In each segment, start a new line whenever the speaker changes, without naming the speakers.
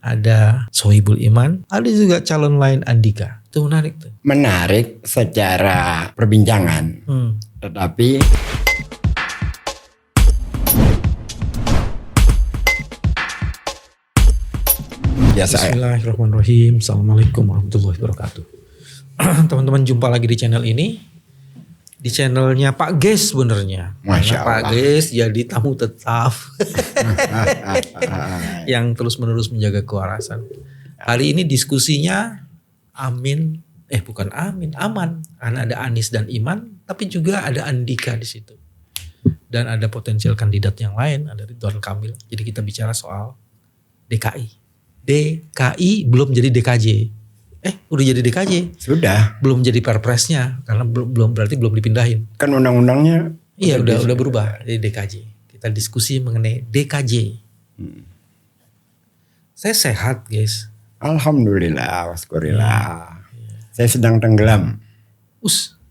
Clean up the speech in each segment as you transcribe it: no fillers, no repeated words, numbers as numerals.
ada Sohibul Iman, ada juga calon lain Andika. Itu menarik tuh.
Menarik secara perbincangan, tetapi biasa.
Bismillahirrahmanirrahim. Assalamualaikum warahmatullahi wabarakatuh. Teman-teman, jumpa lagi di channel ini. Di channelnya Pak Ges sebenarnya.
Masya Allah.
Pak Ges jadi tamu tetap yang terus-menerus menjaga kewarasan. Hari ini diskusinya Aman. Karena ada Anis dan Iman, tapi juga ada Andika di situ. Dan ada potensial kandidat yang lain, ada Ridwan Kamil. Jadi kita bicara soal DKI. DKI belum jadi DKJ. Udah jadi DKJ.
Sudah.
Belum jadi perpresnya karena berarti belum dipindahin.
Kan undang-undangnya.
Iya, udah berubah jadi DKJ. Kita diskusi mengenai DKJ. Saya sehat, guys.
Alhamdulillah, waskurillah. Saya sedang tenggelam.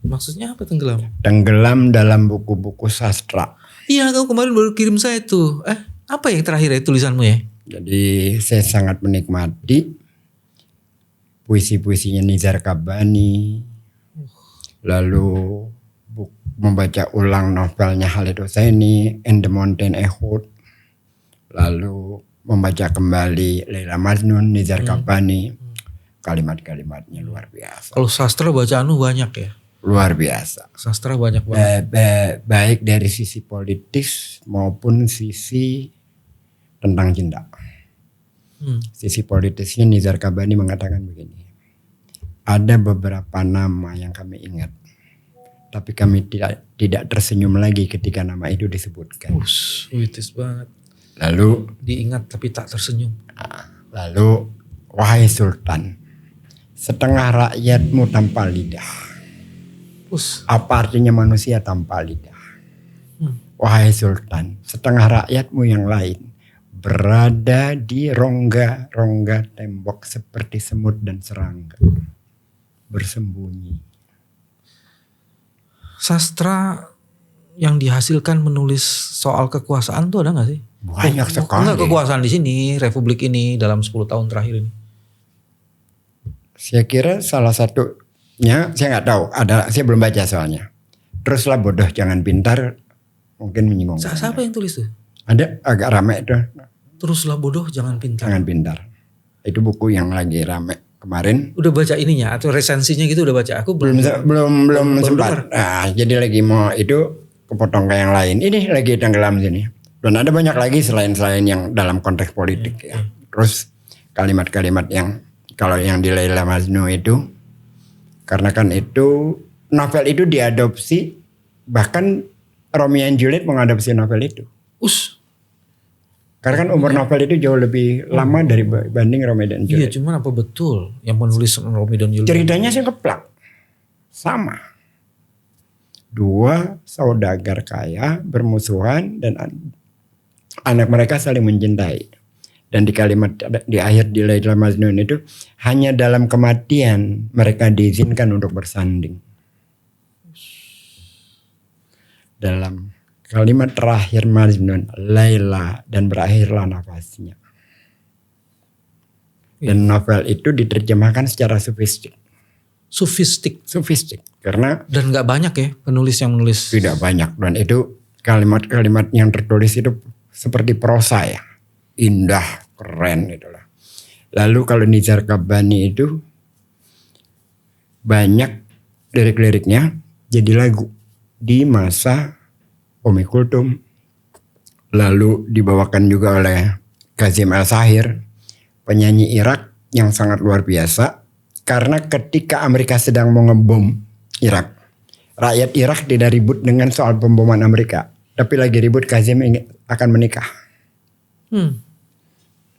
Maksudnya apa tenggelam?
Tenggelam dalam buku-buku sastra.
Iya, kau kemarin baru kirim saya tuh. Apa yang terakhir ya tulisanmu ya?
Jadi saya sangat menikmati puisi-puisinya Nizar Qabbani. Lalu membaca ulang novelnya Khalid Hosseini, And the Mountain Ehud. Lalu membaca kembali Laila Majnun, Nizar Qabbani. Kalimat-kalimatnya luar biasa.
Kalau sastra bacaanmu banyak ya?
Luar biasa.
Sastra banyak banget.
Baik dari sisi politis maupun sisi tentang cinta. Sisi politisnya Nizar Qabbani mengatakan begini. Ada beberapa nama yang kami ingat. Tapi kami tidak tersenyum lagi ketika nama itu disebutkan.
Puitis banget.
Lalu
diingat tapi tak tersenyum.
Lalu wahai Sultan, setengah rakyatmu tanpa lidah. Apa artinya manusia tanpa lidah? Wahai Sultan, setengah rakyatmu yang lain berada di rongga-rongga tembok seperti semut dan serangga. Bersembunyi.
Sastra yang dihasilkan menulis soal kekuasaan tuh ada gak sih?
Banyak sekali.
Enggak kekuasaan di sini, republik ini dalam 10 tahun terakhir ini.
Saya kira salah satunya, saya nggak tahu, saya belum baca soalnya. Teruslah bodoh jangan pintar, mungkin menyinggung.
Siapa yang tulis tuh?
Ada, agak ramai itu.
Teruslah bodoh jangan pintar.
Jangan pintar. Itu buku yang lagi ramai kemarin.
Udah baca ininya atau resensinya gitu udah baca? Aku belum
sempat. Nah, jadi lagi mau itu kepotong ke yang lain. Ini lagi tenggelam sini. Dan ada banyak lagi selain yang dalam konteks politik ya. Terus kalimat-kalimat yang kalau yang di Laila Majnun itu, karena kan itu novel itu diadopsi, bahkan Romeo and Juliet mengadopsi novel itu. Karena kan umur novel itu jauh lebih lama dibanding Romeo dan Juliet.
Iya, cuman apa betul yang menulis Romeo dan Juliet?
Ceritanya sih keplak, sama. Dua saudagar kaya bermusuhan dan anak mereka saling mencintai. Dan di kalimat di akhir di Laila Majnun itu hanya dalam kematian mereka diizinkan untuk bersanding. Dalam kalimat terakhir Majnun, Laila, dan berakhirlah nafasnya. Dan novel itu diterjemahkan secara sofistik. Karena
dan nggak banyak ya penulis yang menulis.
Tidak banyak, dan itu kalimat-kalimat yang tertulis itu seperti prosa ya. Indah, keren itulah. Lalu kalau Nizar Qabbani itu banyak lirik-liriknya jadi lagu di masa Umi Kultum. Lalu dibawakan juga oleh Kazim El-Sahir, penyanyi Irak yang sangat luar biasa. Karena ketika Amerika sedang mau ngebom Irak, rakyat Irak tidak ribut dengan soal pemboman Amerika, tapi lagi ribut Kazim akan menikah.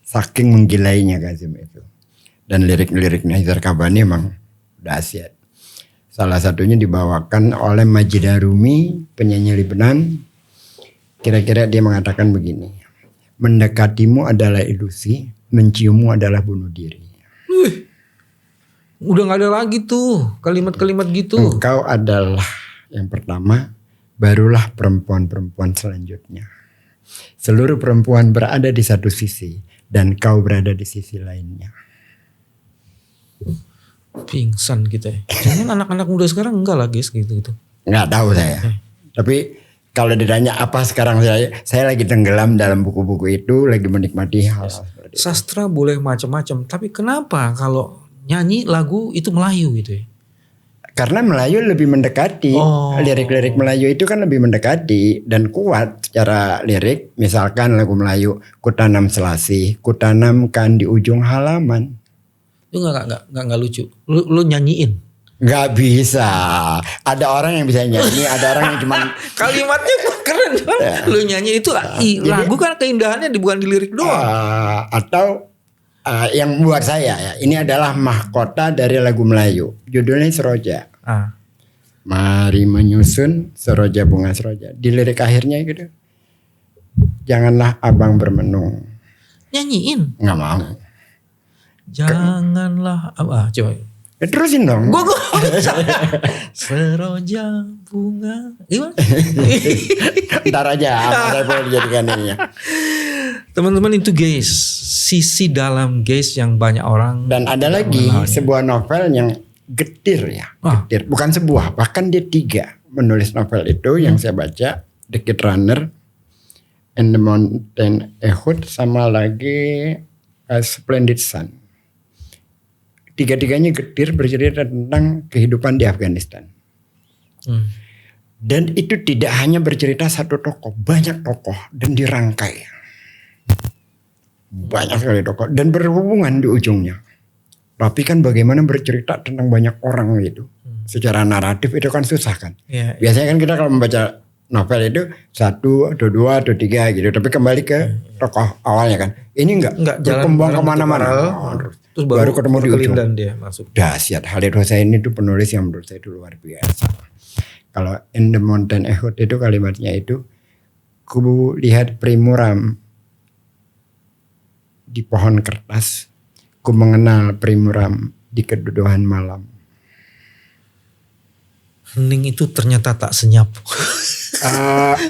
Saking menggilainya Kazim itu. Dan lirik-lirik Nizar Qabbani emang dahsyat. Salah satunya dibawakan oleh Majidah Rumi, penyanyi Lebanon. Kira-kira dia mengatakan begini. Mendekatimu adalah ilusi, menciummu adalah bunuh diri.
Udah gak ada lagi tuh kalimat-kalimat gitu.
Engkau adalah yang pertama, barulah perempuan-perempuan selanjutnya. Seluruh perempuan berada di satu sisi dan kau berada di sisi lainnya.
Pingsan kita ya. Jangan anak-anak muda sekarang enggak lah guys gitu-gitu.
Nggak tahu saya. Tapi kalau ditanya apa sekarang saya lagi tenggelam dalam buku-buku itu, lagi menikmati hal seperti itu.
Sastra boleh macam-macam, tapi kenapa kalau nyanyi lagu itu Melayu gitu ya?
Karena Melayu lebih mendekati, lirik-lirik Melayu itu kan lebih mendekati dan kuat secara lirik. Misalkan lagu Melayu, kutanam selasih, kutanamkan di ujung halaman.
Itu nggak lucu. Lu nyanyiin.
Nggak bisa. Ada orang yang bisa nyanyi, ada orang yang cuma
Kalimatnya keren kan? Lu nyanyi itu lagu kan keindahannya bukan di lirik doang.
Atau yang buat saya ya, ini adalah mahkota dari lagu Melayu. Judulnya Seroja. Mari menyusun seroja bunga seroja. Di lirik akhirnya gitu. Janganlah abang bermenung.
Nyanyiin.
Nggak mau.
Janganlah coba.
Ya, terusin dong.
Gua seroja bunga. Gimana?
Ntar aja saya boleh dijadikan ini ya.
Teman-teman itu guys, sisi dalam guys yang banyak orang.
Dan ada lagi sebuah novel yang getir ya. Getir. Bukan sebuah, bahkan dia 3 menulis novel itu yang saya baca. The Kid Runner, And the Mountain Ehud, sama lagi Splendid Sun. 3-tiganya getir, bercerita tentang kehidupan di Afghanistan. Dan itu tidak hanya bercerita satu tokoh, banyak tokoh dan dirangkai. Banyak sekali tokoh dan berhubungan di ujungnya. Tapi kan bagaimana bercerita tentang banyak orang gitu. Secara naratif itu kan susah kan. Biasanya kan kita kalau membaca novel itu 1 atau 2 atau 3 gitu. Tapi kembali ke tokoh awalnya kan. Ini enggak berkembang kemana-mana.
Terus baru ketemu di ujung. Dia masuk.
Dahsyat. Khalid Hosseini itu penulis yang menurut saya itu luar biasa. Kalau In the Mountain Ehud itu kalimatnya itu, ku lihat primuram di pohon kertas, ku mengenal primuram di keduduhan malam.
Hening itu ternyata tak senyap.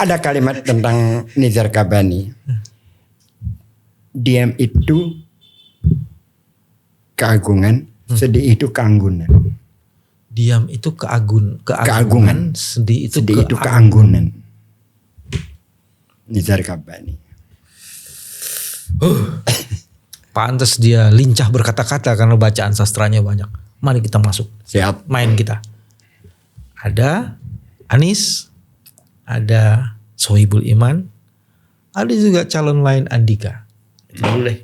Ada kalimat tentang Nizar Kabani. Diam itu keagungan, sedih itu keanggunan.
Diam itu keagungan, sedih itu
keanggunan. Nizar Kabani.
Pantes dia lincah berkata-kata karena bacaan sastranya banyak. Mari kita masuk.
Siap.
Main kita. Ada Anis, ada Sohibul Iman, ada juga calon lain Andika. Itu boleh.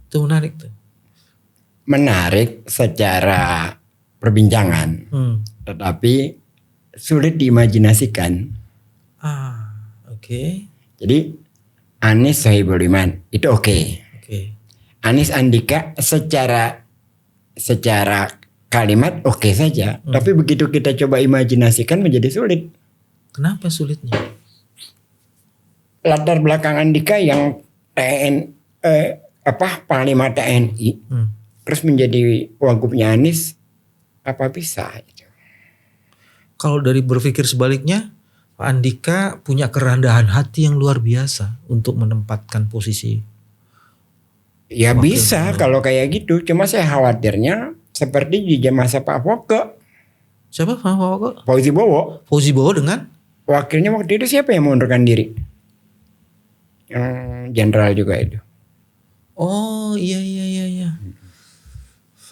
Itu menarik tuh.
Menarik secara perbincangan, tetapi sulit diimajinasikan.
Oke.
Jadi Anis Sohibul Iman itu oke. Anis Andika secara kalimat oke saja, tapi begitu kita coba imajinasikan menjadi sulit.
Kenapa sulitnya?
Latar belakang Andika yang Panglima TNI, terus menjadi wagubnya Anis, apa bisa?
Kalau dari berpikir sebaliknya, Pak Andika punya kerendahan hati yang luar biasa untuk menempatkan posisi.
Ya bisa kalau kayak gitu, cuma saya khawatirnya seperti di masa Pak Foke.
Siapa Pak Foke?
Fauzi Bowo.
Fauzi Bowo dengan?
Wakilnya waktu itu siapa yang mengundurkan diri? Yang jenderal juga itu.
Oh iya.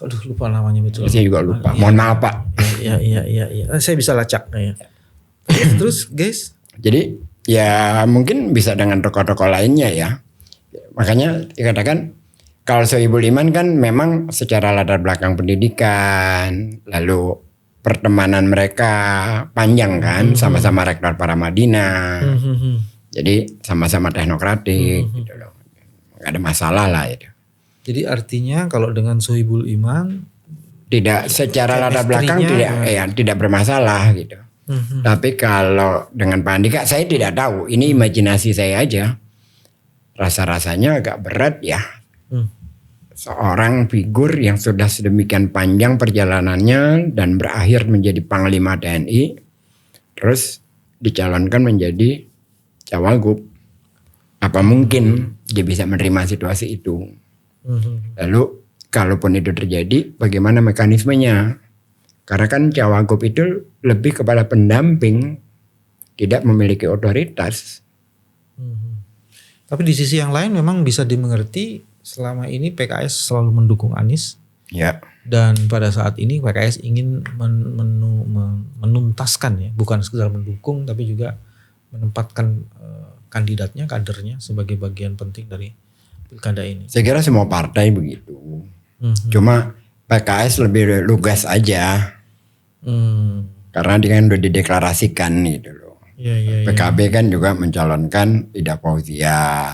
Aduh lupa namanya betul.
Saya juga lupa. Mohon maaf Pak.
Iya. Saya bisa lacak ya. Terus guys.
Jadi ya mungkin bisa dengan tokoh-tokoh lainnya ya. Makanya dikatakan kalau Sohibul Iman kan memang secara latar belakang pendidikan, lalu pertemanan mereka panjang kan, sama-sama rektor Paramadina. Jadi sama-sama teknokratik gitu loh. Gak ada masalah lah itu.
Jadi artinya kalau dengan Sohibul Iman
tidak secara latar belakang tidak bermasalah gitu. Tapi kalau dengan Pak Andika saya tidak tahu, ini imajinasi saya aja. Rasa-rasanya agak berat ya. Seorang figur yang sudah sedemikian panjang perjalanannya dan berakhir menjadi Panglima TNI, terus dicalonkan menjadi Cawagup. Apa mungkin dia bisa menerima situasi itu? Lalu kalaupun itu terjadi, bagaimana mekanismenya? Karena kan cawagup itu lebih kepada pendamping, tidak memiliki otoritas.
Tapi di sisi yang lain memang bisa dimengerti selama ini PKS selalu mendukung Anies.
Ya.
Dan pada saat ini PKS ingin menuntaskan ya, bukan sekedar mendukung tapi juga menempatkan kandidatnya, kadernya sebagai bagian penting dari pilkada ini.
Saya kira semua partai begitu. Cuma PKS lebih lugas aja. Karena dia kan udah dideklarasikan gitu loh. PKB kan juga mencalonkan Ida Fauzia.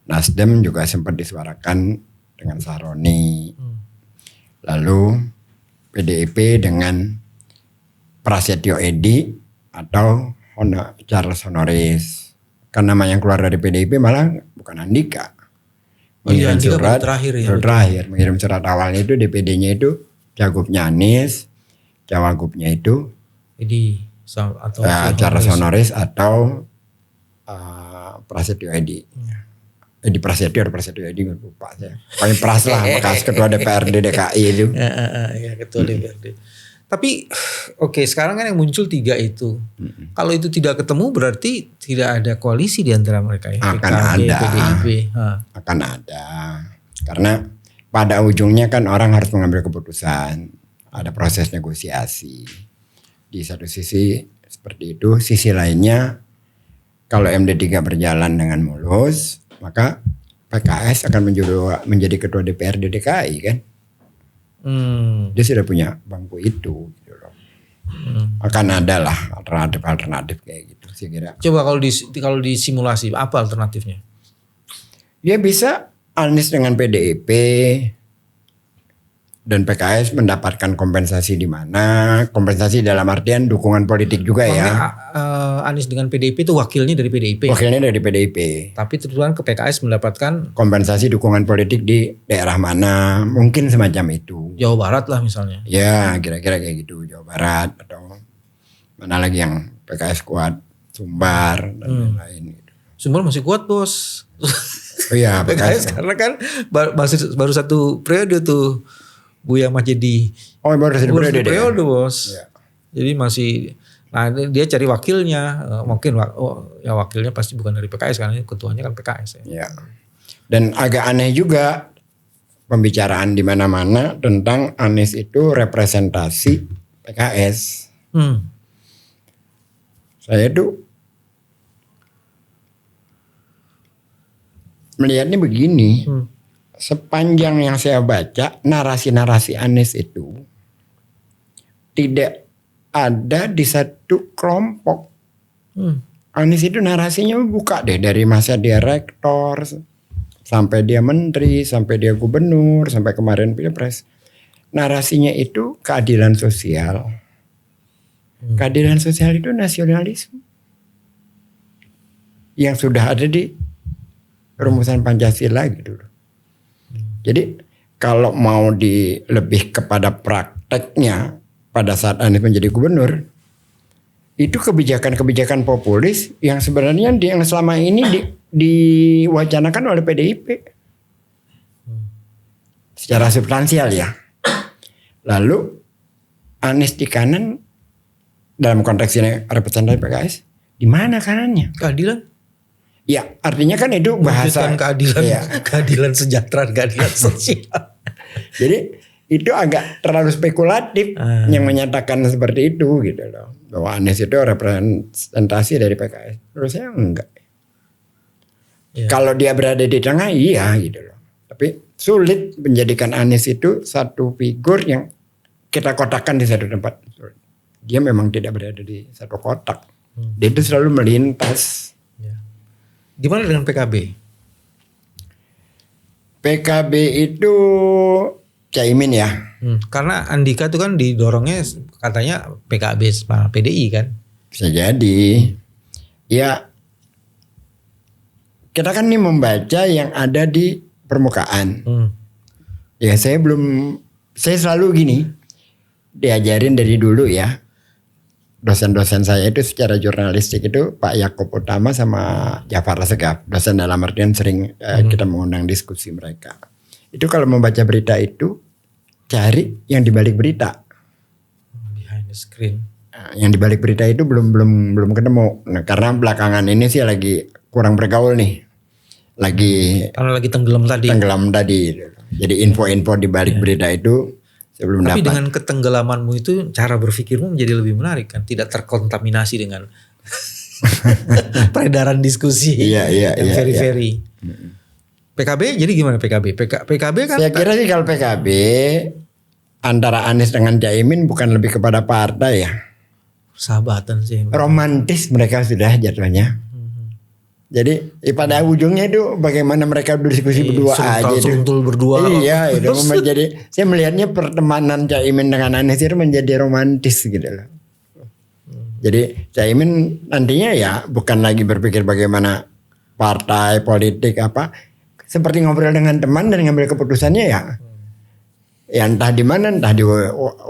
Nasdem juga sempat disuarakan dengan Sahroni. Lalu PDIP dengan Prasetyo Edy atau Charles Honoris. Kan nama yang keluar dari PDIP malah bukan Andika. Mengirim surat terakhir. Mengirim surat awalnya itu DPD-nya itu cagupnya Anies, cawagupnya itu
Edy atau
Charles Honoris atau Prasetyo Edy. Edy Prasetyo atau Prasetyo Edy lupa saya. Paling Pras lah, bekas ketua DPRD DKI itu.
Ya, ketua DPRD. Tapi oke, sekarang kan yang muncul 3 itu. Kalau itu tidak ketemu berarti tidak ada koalisi di antara mereka ya.
Akan
PKB,
ada.
PDIP.
Akan ada. Karena pada ujungnya kan orang harus mengambil keputusan. Ada proses negosiasi. Di satu sisi seperti itu, sisi lainnya kalau MD3 berjalan dengan mulus, maka PKS akan menjadi ketua DPRD DKI kan. Dia sudah punya bangku itu gitu loh. Akan ada lah alternatif kayak gitu saya kira.
Coba kalau disimulasi apa alternatifnya?
Dia bisa Anies dengan PDIP dan PKS mendapatkan kompensasi di mana? Kompensasi dalam artian dukungan politik juga ya.
Anies dengan PDIP itu wakilnya dari PDIP.
Wakilnya dari PDIP.
Tapi tujuan ke PKS mendapatkan
kompensasi dukungan politik di daerah mana? Mungkin semacam itu.
Jawa Barat lah misalnya.
Ya, kira-kira kayak gitu. Jawa Barat atau mana lagi yang PKS kuat? Sumbar dan lain-lain.
Sumbar masih kuat, Bos.
Oh iya,
PKS karena kan baru 1 periode tuh. Buya Mahjedi.
Oh, baru
periode Bos.
Ya.
Jadi masih, nah dia cari wakilnya, mungkin wakilnya pasti bukan dari PKS karena ketuanya kan PKS ya.
Ya. Dan agak aneh juga pembicaraan di mana-mana tentang Anies itu representasi PKS. Saya tuh melihatnya begini. Sepanjang yang saya baca, narasi-narasi Anies itu tidak ada di satu kelompok. Anies itu narasinya buka deh dari masa dia rektor, sampai dia menteri, sampai dia gubernur, sampai kemarin pilpres. Narasinya itu keadilan sosial. Keadilan sosial itu nasionalisme. Yang sudah ada di rumusan Pancasila gitu loh. Jadi kalau mau lebih kepada prakteknya pada saat Anies menjadi gubernur, itu kebijakan-kebijakan populis yang sebenarnya yang selama ini diwacanakan oleh PDIP secara substansial ya. Lalu Anies di kanan dalam konteks ini representasi PKS, di mana kanannya?
Keadilan?
Ya, artinya kan itu bahasa
keadilan, ya. Keadilan sejahtera, keadilan sosial.
Jadi itu agak terlalu spekulatif yang menyatakan seperti itu gitu loh. Bahwa Anies itu representasi dari PKS. Menurut saya enggak. Ya. Kalau dia berada di tengah iya gitu loh. Tapi sulit menjadikan Anies itu satu figur yang kita kotakkan di satu tempat. Dia memang tidak berada di satu kotak. Dia itu selalu melintas.
Gimana dengan PKB?
PKB itu Caimin ya.
Karena Andika itu kan didorongnya katanya PKB sama PDI kan.
Bisa jadi. Ya kita kan ini membaca yang ada di permukaan. Ya saya selalu gini. Diajarin dari dulu ya. dosen-dosen saya itu secara jurnalistik itu Pak Yakob Utama sama Jafar Segaf. Dosen dalam artian sering kita mengundang diskusi mereka. Itu kalau membaca berita itu cari yang dibalik berita.
Behind the screen.
Yang dibalik berita itu belum ketemu. Nah, karena belakangan ini sih lagi kurang bergaul nih.
Karena lagi tenggelam tadi. Jadi info-info di balik berita itu saya belum dapat. Tapi dengan ketenggelamanmu itu cara berpikirmu menjadi lebih menarik kan, tidak terkontaminasi dengan peredaran diskusi yang very. PKB jadi gimana PKB? PKB kan
saya kira sih kalau PKB antara Anies dengan Caimin bukan lebih kepada partai ya.
Sahabatan sih.
Romantis mereka sudah jatuhnya. Jadi pada ujungnya itu bagaimana mereka berdiskusi berdua aja itu.
Suntul berdua.
Iya itu menjadi, saya melihatnya pertemanan Caimin dengan Anies itu menjadi romantis gitu loh. Jadi Caimin nantinya ya bukan lagi berpikir bagaimana partai politik apa, seperti ngobrol dengan teman dan ngambil keputusannya ya. Ya entah di mana, entah di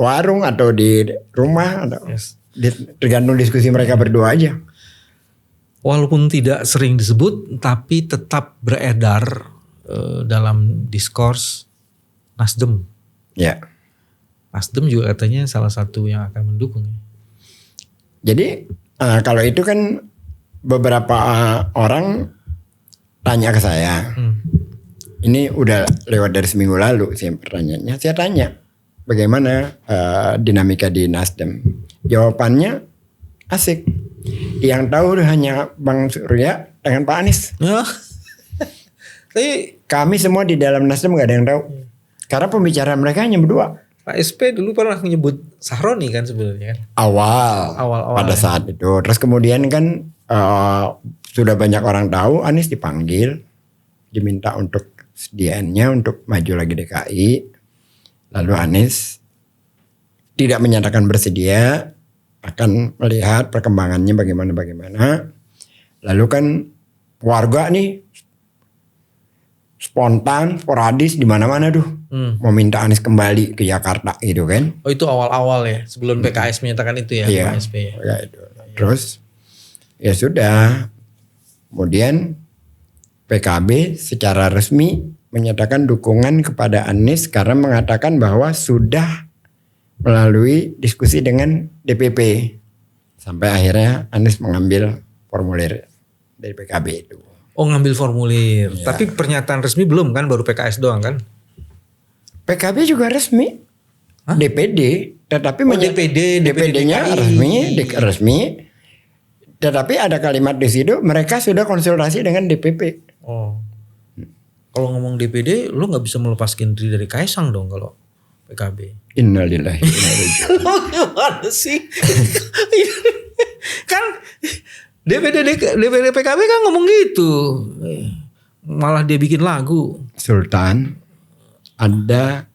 warung atau di rumah atau tergantung diskusi mereka berdua aja.
Walaupun tidak sering disebut, tapi tetap beredar dalam diskurs Nasdem.
Ya.
Nasdem juga katanya salah satu yang akan mendukung.
Jadi kalau itu kan beberapa orang tanya ke saya. Ini udah lewat dari seminggu lalu sih pertanyaannya. Saya tanya bagaimana dinamika di Nasdem. Jawabannya asik. Yang tahu hanya Bang Surya dengan Pak Anies.
Tapi
kami semua di dalam Nasdem gak ada yang tahu. Karena pembicaraan mereka hanya berdua.
Pak SP dulu pernah menyebut Sahroni kan sebenarnya kan.
Awal pada saat itu. Terus kemudian kan sudah banyak orang tahu Anies dipanggil. Diminta untuk sediaannya untuk maju lagi DKI. Lalu Anies tidak menyatakan bersedia. Akan melihat perkembangannya bagaimana. Lalu kan warga nih spontan, sporadis di mana-mana tuh mau minta Anies kembali ke Jakarta gitu kan.
Oh itu awal-awal ya sebelum PKS menyatakan itu ya,
iya,
Pak SP ya.
Itu. Terus ya sudah. Kemudian PKB secara resmi menyatakan dukungan kepada Anies karena mengatakan bahwa sudah melalui diskusi dengan DPP sampai akhirnya Anies mengambil formulir dari PKB itu.
Oh ngambil formulir,
ya.
Tapi pernyataan resmi belum kan, baru PKS doang kan?
PKB juga resmi, DPD, tetapi DPD-nya resmi, tetapi ada kalimat di situ mereka sudah konsultasi dengan DPP.
Oh, kalau ngomong DPD, lu nggak bisa melepaskan diri dari Kaisang dong kalau PKB.
Innalillahi.
Gimana sih? Kan DPD PKB kan ngomong gitu. Malah dia bikin lagu.
Sultan, ada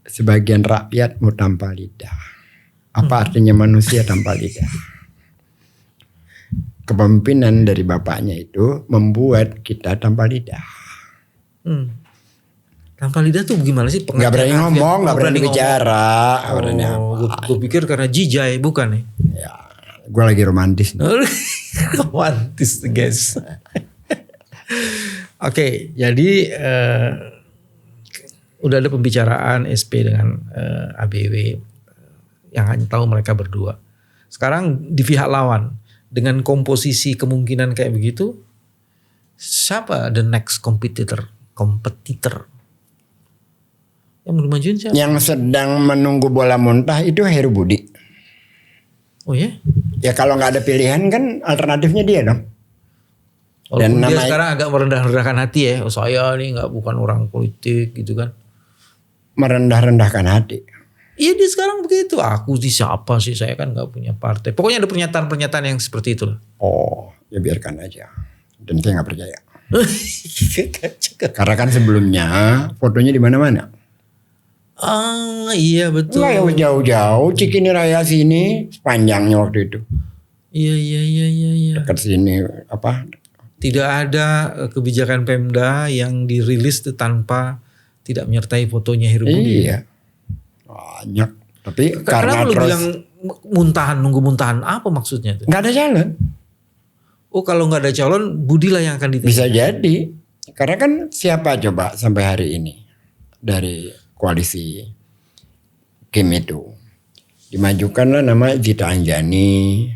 sebagian rakyatmu tanpa lidah. Apa artinya manusia tanpa lidah? Kepemimpinan dari bapaknya itu membuat kita tanpa lidah.
Tanpa lidah tuh gimana sih?
Gak berani ngomong, gak berani bicara.
Gue pikir karena jijai, bukan nih?
Ya, gue lagi romantis.
Romantis guys. Oke, jadi udah ada pembicaraan SP dengan ABW yang hanya tahu mereka berdua. Sekarang di pihak lawan dengan komposisi kemungkinan kayak begitu, siapa the next kompetitor? Yang belum majuin siapa?
Yang sedang menunggu bola muntah itu Heru Budi.
Oh ya?
Ya kalau nggak ada pilihan kan alternatifnya dia dong.
Walaupun dia sekarang agak merendah-rendahkan hati ya. Oh, saya nih bukan orang politik gitu kan.
Merendah-rendahkan hati.
Iya dia sekarang begitu. Aku sih siapa sih, saya kan nggak punya partai. Pokoknya ada pernyataan-pernyataan yang seperti itu.
Oh ya biarkan aja. Dan saya nggak percaya. Karena kan sebelumnya fotonya di mana-mana.
Iya betul.
Lah jauh-jauh Cikini Raya sini sepanjangnya waktu itu.
Iya.
Dekat sini apa?
Tidak ada kebijakan Pemda yang dirilis tanpa tidak menyertai fotonya Heru Budi.
Iya. Banyak. Tapi
karena lu
terus
bilang nunggu muntahan apa maksudnya itu?
Nggak ada calon.
Oh kalau nggak ada calon, Budi lah yang akan ditunjuk.
Bisa jadi. Karena kan siapa coba sampai hari ini dari koalisi Kim itu dimajukanlah nama Zita Anjani,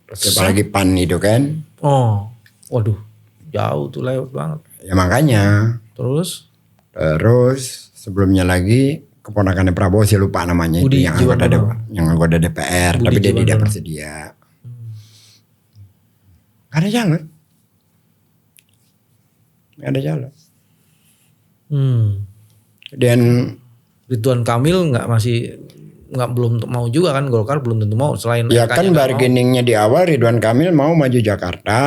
terus apalagi PAN itu kan.
Oh, waduh, jauh tuh lewat banget.
Ya makanya.
Terus
Sebelumnya lagi keponakannya Prabowo, saya lupa namanya
Budi
itu yang anggota DPR,
Budi
tapi dia
Jiwandono.
tidak bersedia. Gak ada calon. Gak ada calon. Dan
Ridwan Kamil belum mau juga kan, Golkar belum tentu mau selain
ya
RK-nya
kan
nggak mau.
bargainingnya di awal Ridwan Kamil mau maju Jakarta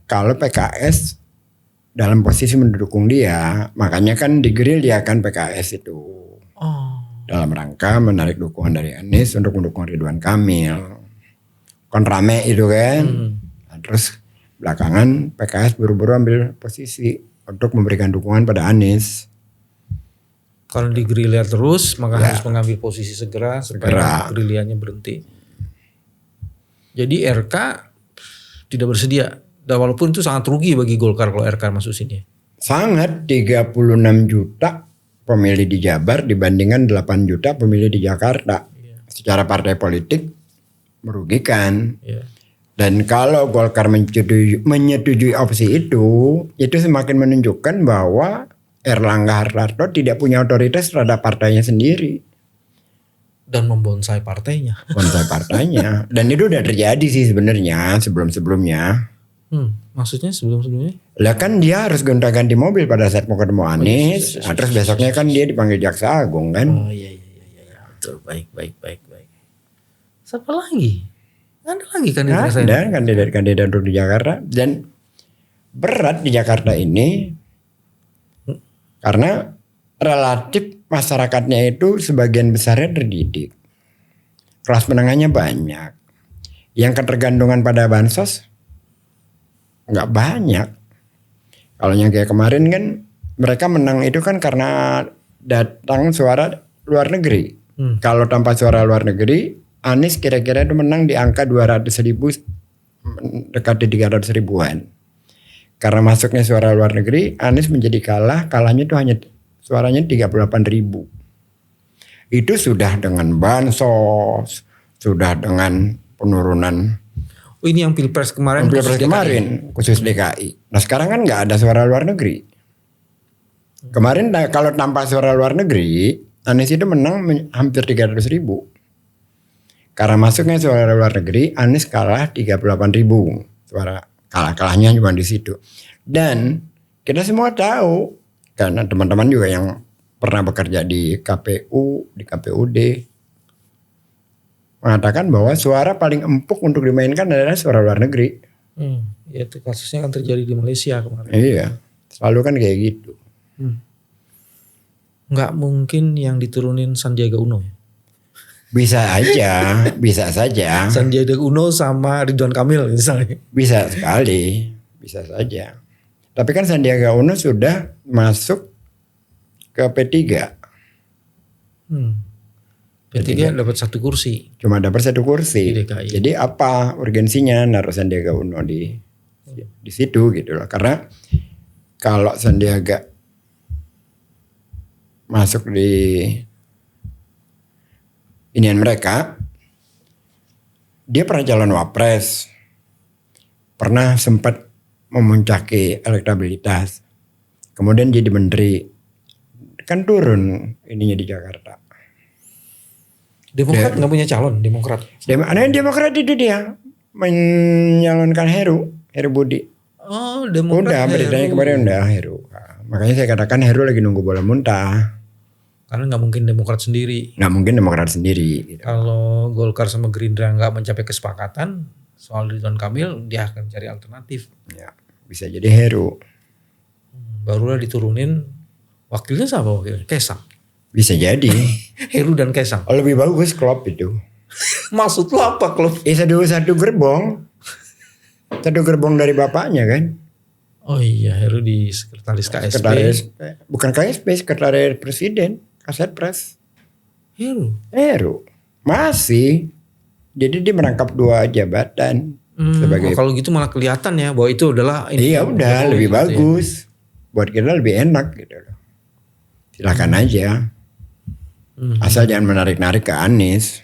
kalau PKS dalam posisi mendukung dia. Makanya kan digrill dia kan PKS itu. Dalam rangka menarik dukungan dari Anies untuk mendukung Ridwan Kamil. Kan rame itu kan. Nah, terus belakangan PKS buru-buru ambil posisi untuk memberikan dukungan pada Anies.
Kalau digrilir terus maka
Ya.
harus mengambil posisi segera supaya gerilliannya berhenti. Jadi RK tidak bersedia. Dan walaupun itu sangat rugi bagi Golkar kalau RK masuk sini.
Sangat 36 juta pemilih di Jabar dibandingkan 8 juta pemilih di Jakarta. Secara partai politik merugikan.
Ya.
Dan kalau Golkar menyetujui opsi itu semakin menunjukkan bahwa Erlangga Hartarto tidak punya otoritas terhadap partainya sendiri.
Dan membonsai partainya.
Bonsai partainya. Dan itu udah terjadi sih sebenarnya sebelum-sebelumnya.
Maksudnya sebelum-sebelumnya?
Lah kan dia harus gonta-ganti mobil pada saat mau ketemu Anies. Nah, terus besoknya kan dia dipanggil Jaksa Agung kan.
Oh iya. Betul, baik. Siapa lagi? Ada lagi kandidat saya.
Ada kandidat untuk di Jakarta. Dan berat di Jakarta ini karena relatif masyarakatnya itu sebagian besarnya terdidik. Kelas menengahnya banyak. Yang ketergantungan pada bansos nggak banyak. Kalau yang kayak kemarin kan mereka menang itu kan karena datang suara luar negeri. Kalau tanpa suara luar negeri, Anies kira-kira itu menang di angka 200.000, dekat di 300 ribuan. Karena masuknya suara luar negeri, Anies menjadi kalahnya itu hanya suaranya 38.000. Itu sudah dengan bansos, sudah dengan penurunan.
Oh ini yang Pilpres kemarin.
Khusus DKI. Nah sekarang kan nggak ada suara luar negeri. Kemarin kalau tanpa suara luar negeri, Anies itu menang hampir 300.000. Karena masuknya suara luar negeri, Anies kalah 38.000 suara. Kalahnya cuma di situ. Dan kita semua tahu, karena teman-teman juga yang pernah bekerja di KPU, di KPUD, mengatakan bahwa suara paling empuk untuk dimainkan adalah suara luar negeri.
Ya itu kasusnya kan terjadi di Malaysia kemarin.
Iya, selalu kan kayak gitu.
Nggak mungkin yang diturunin Sandiaga Uno ya?
Bisa saja.
Sandiaga Uno sama Ridwan Kamil misalnya.
Bisa sekali, bisa saja. Tapi kan Sandiaga Uno sudah masuk ke P3.
P3 dapat 1 kursi.
Cuma dapat 1 kursi.
Di DKI.
Jadi apa urgensinya naruh Sandiaga Uno di situ gitu loh. Karena kalau Sandiaga masuk di inian mereka, dia pernah calon wapres, pernah sempat memuncaki elektabilitas, kemudian jadi menteri, kan turun ininya di Jakarta.
Demokrat nggak punya calon, Demokrat.
Demokrat itu dia menyalonkan Heru Budi.
Oh, Demokrat.
Udah beritanya kemarin udah Heru. Nah, makanya saya katakan Heru lagi nunggu bola muntah.
Karena nggak mungkin Demokrat sendiri.
Nggak mungkin Demokrat sendiri. Gitu.
Kalau Golkar sama Gerindra nggak mencapai kesepakatan soal Ridwan Kamil, dia akan cari alternatif.
Ya, bisa jadi Heru.
Barulah diturunin wakilnya siapa wakilnya? Kaisang.
Bisa jadi.
Heru dan Kaisang.
Oh, lebih bagus Klopp itu.
Maksud lo apa Klopp?
Satu gerbong. Satu gerbong dari bapaknya kan.
Oh iya, Heru di sekretaris KSP.
Bukan KSP, sekretaris presiden. Kaset Pres.
Heru.
Masih. Jadi dia merangkap 2 jabatan sebagai.
Kalau gitu malah kelihatan ya bahwa itu adalah ini.
Iya udah
Jokowi
lebih
gitu ya.
bagus. Buat kita lebih enak gitu loh. Silakan aja. Asal jangan menarik-narik ke Anies.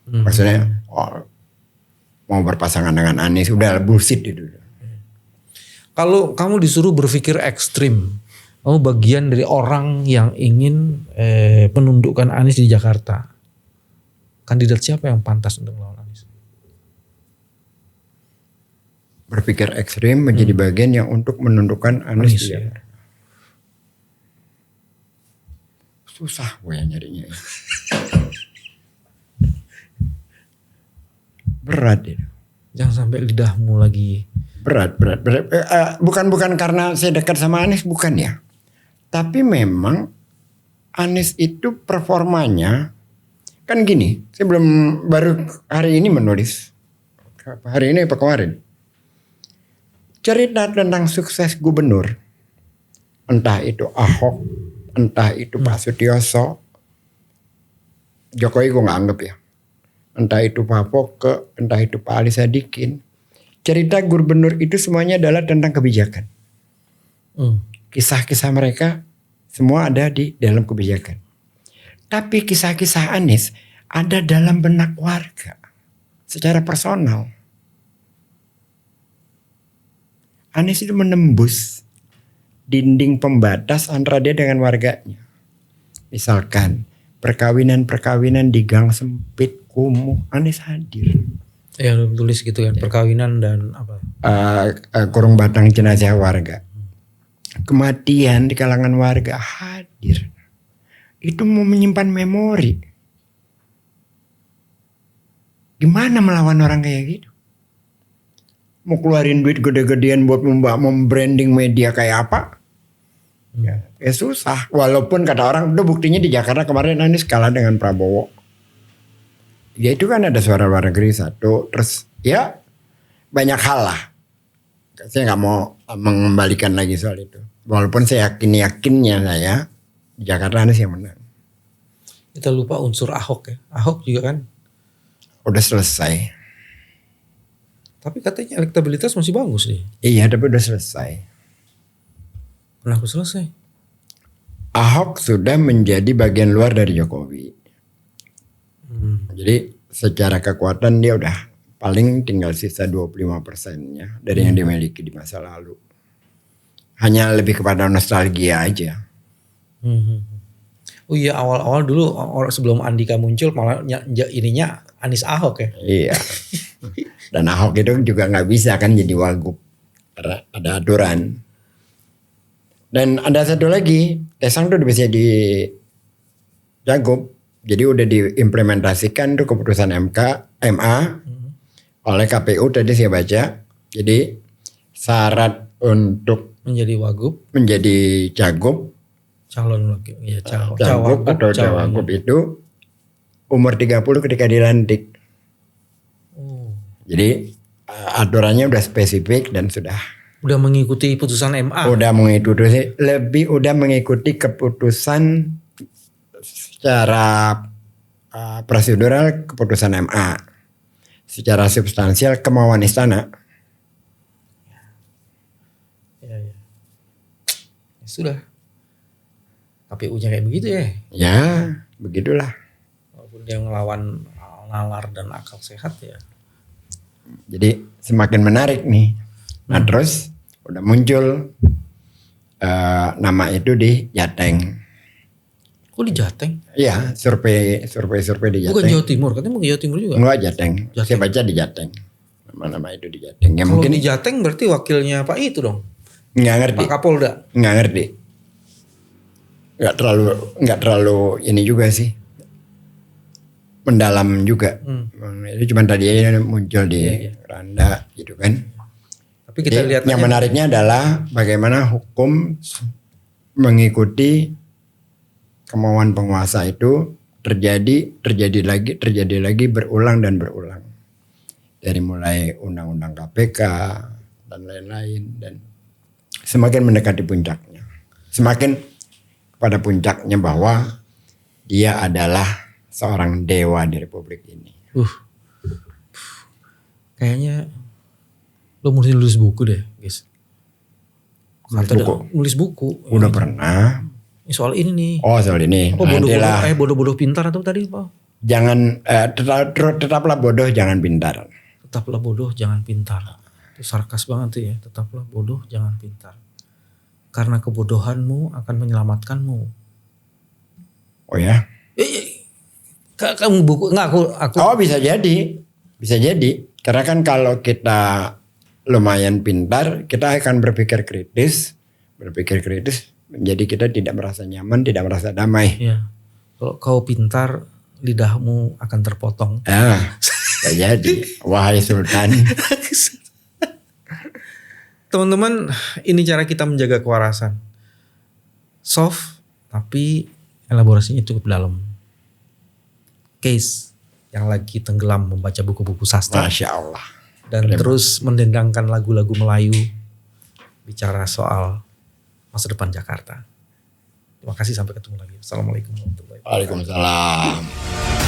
Maksudnya mau berpasangan dengan Anies udah bullshit itu.
Kalau kamu disuruh berpikir ekstrim, kamu bagian dari orang yang ingin menundukkan Anies di Jakarta. Kandidat siapa yang pantas untuk melawan Anies?
Berpikir ekstrim menjadi bagian yang untuk menundukkan Anies.
Anies, ya.
Susah gue nyarinya. Berat itu.
Jangan sampai lidahmu lagi.
Berat. Bukan karena saya dekat sama Anies, bukan ya. Tapi memang Anies itu performanya kan gini. Saya baru hari ini menulis. Hari ini apa kemarin? Cerita tentang sukses gubernur. Entah itu Ahok, entah itu Pak Sutioso. Jokowi gue gak anggap ya. Entah itu Pak Foke, entah itu Pak Ali Sadikin. Cerita gubernur itu semuanya adalah tentang kebijakan. Kisah-kisah mereka semua ada di dalam kebijakan. Tapi kisah-kisah Anies ada dalam benak warga. Secara personal. Anies itu menembus dinding pembatas antara dia dengan warganya. Misalkan perkawinan-perkawinan di gang sempit, kumuh, Anies hadir.
Ya tulis gitu kan, perkawinan dan apa?
Kurung batang jenazah warga. Kematian di kalangan warga hadir. Itu mau menyimpan memori. Gimana melawan orang kayak gitu? Mau keluarin duit gede-gedean buat membranding media kayak apa? Ya susah. Walaupun kata orang, udah buktinya di Jakarta kemarin Anies kalah dengan Prabowo. Ya itu kan ada suara luar negeri satu. Terus ya banyak hal lah. Saya gak mau mengembalikan lagi soal itu. Walaupun saya yakinnya saya di Jakarta Anies yang menang.
Kita lupa unsur Ahok ya. Ahok juga kan.
Udah selesai.
Tapi katanya elektabilitas masih bagus nih.
Iya tapi udah selesai.
Kenapa selesai?
Ahok sudah menjadi bagian luar dari Jokowi. Jadi secara kekuatan dia udah paling tinggal sisa 25%-nya dari yang dimiliki di masa lalu. Hanya lebih kepada nostalgia aja.
Oh iya awal-awal dulu sebelum Andika muncul malah ininya Anies Ahok ya.
Iya. Dan Ahok itu juga gak bisa kan jadi wagub. Karena ada aturan. Dan ada satu lagi. Kaisang tuh udah bisa di Jagub. Jadi udah diimplementasikan tuh keputusan MA oleh KPU tadi saya baca. Jadi syarat untuk
menjadi wagub,
menjadi Jagub,
calon lagi ya
Jagub atau Jawagub itu umur 30 ketika dilantik. Jadi aturannya udah spesifik dan sudah
mengikuti putusan MA.
Udah mengikuti keputusan secara prosedural keputusan MA. Secara substansial kemauan istana.
Ya. Sudah. KPU-nya kayak begitu ya.
Ya, begitulah.
Walaupun dia ngelawan nalar dan akal sehat ya.
Jadi semakin menarik nih. Nah terus udah muncul nama itu di Jateng.
Kok di Jateng?
Iya, survei di Jateng.
Bukan Jawa Timur, katanya mau Jawa Timur juga.
Enggak Jateng. Saya baca di Jateng. Nama-nama itu di Jateng. Ya,
kalau
mungkin
di Jateng berarti wakilnya Pak itu dong.
Enggak ngerti.
Pak Kapolda.
Enggak ngerti. Enggak terlalu ini juga sih. Mendalam juga. Itu cuma tadi aja muncul di Randa gitu kan.
Tapi kita lihat
yang menariknya adalah bagaimana hukum mengikuti kemauan penguasa itu terjadi lagi berulang dan berulang. Dari mulai undang-undang KPK dan lain-lain dan semakin mendekati puncaknya. Semakin pada puncaknya bahwa dia adalah seorang dewa di Republik ini.
Kayaknya lo mesti nulis buku deh, guys. Nulis buku.
Udah pernah.
Ini soal ini nih.
Oh soal ini.
Apa bodoh-bodoh pintar atau tadi apa?
Jangan tetaplah bodoh jangan pintar.
Tetaplah bodoh jangan pintar. Itu sarkas banget tuh ya. Tetaplah bodoh jangan pintar. Karena kebodohanmu akan menyelamatkanmu.
Oh ya?
Kamu buku enggak aku.
Oh bisa jadi. Bisa jadi. Karena kan kalau kita lumayan pintar, kita akan berpikir kritis. Jadi kita tidak merasa nyaman, tidak merasa damai.
Iya. Kalau kau pintar, lidahmu akan terpotong.
Bisa jadi. Wahai Sultan.
Teman-teman, ini cara kita menjaga kewarasan. Soft, tapi elaborasinya cukup dalam. Case yang lagi tenggelam membaca buku-buku sastra.
Masya Allah.
Dan terus mendendangkan lagu-lagu Melayu. Bicara soal masa depan Jakarta. Terima kasih, sampai ketemu lagi. Assalamualaikum warahmatullahi wabarakatuh.
Waalaikumsalam.